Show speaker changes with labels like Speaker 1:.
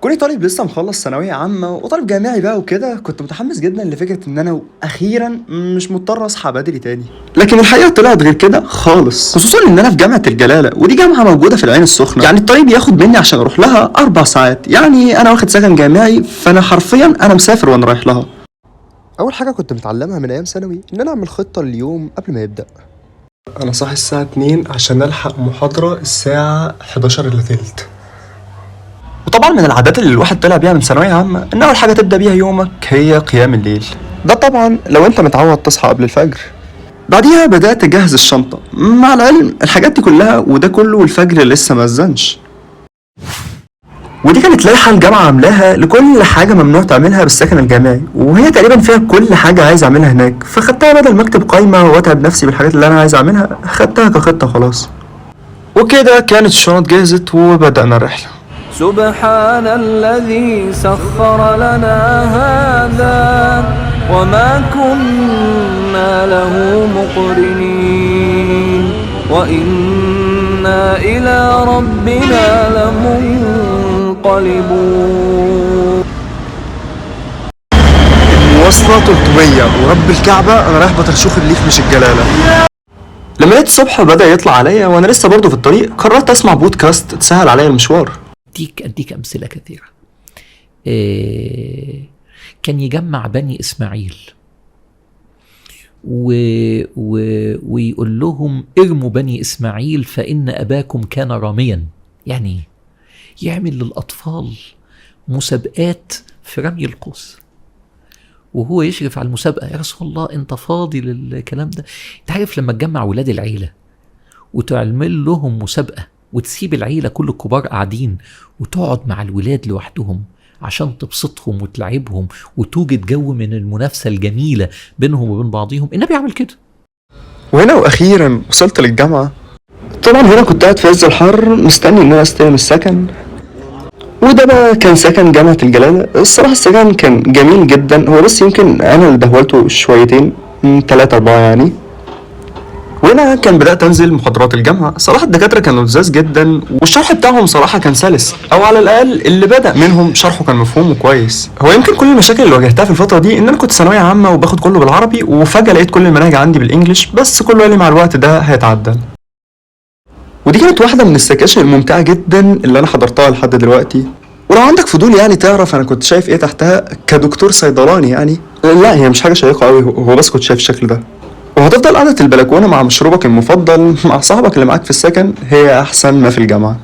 Speaker 1: كوني طالب لسه مخلص ثانوية عامة وطالب جامعي بقى وكده، كنت متحمس جدا لفكرة ان انا اخيرا مش مضطر اصحى بدري تاني. لكن الحقيقة طلعت غير كده خالص، خصوصا ان انا في جامعة الجلالة ودي جامعة موجودة في العين السخنة. يعني الطريق بياخد مني عشان اروح لها 4 ساعات. يعني انا واخد سكن جامعي، فانا حرفيا انا مسافر وانا رايح لها. اول حاجة كنت متعلمها من ايام ثانوي ان انا اعمل خطة لليوم قبل ما يبدأ.
Speaker 2: انا صاحي الساعة 2 عشان الحق محاضرة الساعة 11 الا تلت.
Speaker 1: وطبعا من العادات اللي الواحد طلع بيها من ثانوية عامة ان اول حاجة تبدأ بيها يومك هي قيام الليل. ده طبعا لو انت متعود تصحى قبل الفجر. بعديها بدأت اجهز الشنطة، مع العلم الحاجات دي كلها وده كله والفجر لسه ما اذنش. ودي كانت لائحة الجامعة عاملاها لكل حاجة ممنوع تعملها بالسكن الجامعي، وهي تقريبا فيها كل حاجة عايز اعملها هناك، فخدتها بدل ما اكتب قايمة واتعب نفسي بالحاجات اللي انا عايز اعملها، خدتها كخطة خلاص. وكده كانت الشنط جهزت وبدأنا الرحلة.
Speaker 3: سبحان الذي سخر لنا هذا وما كنا له مقرنين وإنا إلى ربنا لمنقلبون.
Speaker 1: المواصلة 300 ورب الكعبة انا رايح بطرشوخ الليف مش الجلالة. لما لقيت الصبح بدأ يطلع عليا وانا لسه برضه في الطريق، قررت اسمع بودكاست تسهل عليا المشوار.
Speaker 4: أديك أمثلة كثيرة. كان يجمع بني إسماعيل ويقول لهم ارموا بني إسماعيل فإن أباكم كان راميا. يعني يعمل للأطفال مسابقات في رمي القوس وهو يشرف على المسابقة. يا رسول الله أنت فاضي للكلام ده؟ أنت عارف لما تجمع ولاد العيلة وتعمل لهم مسابقة وتسيب العيلة كل الكبار قاعدين وتقعد مع الولاد لوحدهم عشان تبسطهم وتلعبهم وتوجد جو من المنافسة الجميلة بينهم وبين بعضهم، النبي عمل كده.
Speaker 1: وهنا واخيرا وصلت للجامعة. طبعا هنا كنت قاعد في عز الحر مستني ان انا استلم السكن، وده بقى كان سكن جامعة الجلالة. الصراحة السكن كان جميل جدا، هو بس يمكن انا اللي دهولته شويتين 3 4 يعني. وهنا كان بدأت انزل محاضرات الجامعة. صراحة الدكاترة كانوا لذاذ جدا والشرح بتاعهم صراحة كان سلس، او على الاقل اللي بدأ منهم شرحه كان مفهوم وكويس. هو يمكن كل المشاكل اللي واجهتها في الفترة دي ان انا كنت ثانوية عامة وباخد كله بالعربي، وفجأة لقيت كل المناهج عندي بالانجلش، بس كله قال لي مع الوقت ده هيتعدل. ودي كانت واحدة من السكاشن الممتعة جدا اللي انا حضرتها لحد دلوقتي. ولو عندك فضول يعني تعرف انا كنت شايف ايه تحتها كدكتور صيدلاني، يعني لا هي مش حاجة شيقة قوي، هو بس كنت شايف الشكل ده. وهتفضل قعدة البلكونة مع مشروبك المفضل مع صاحبك اللي معاك في السكن هي أحسن ما في الجامعة.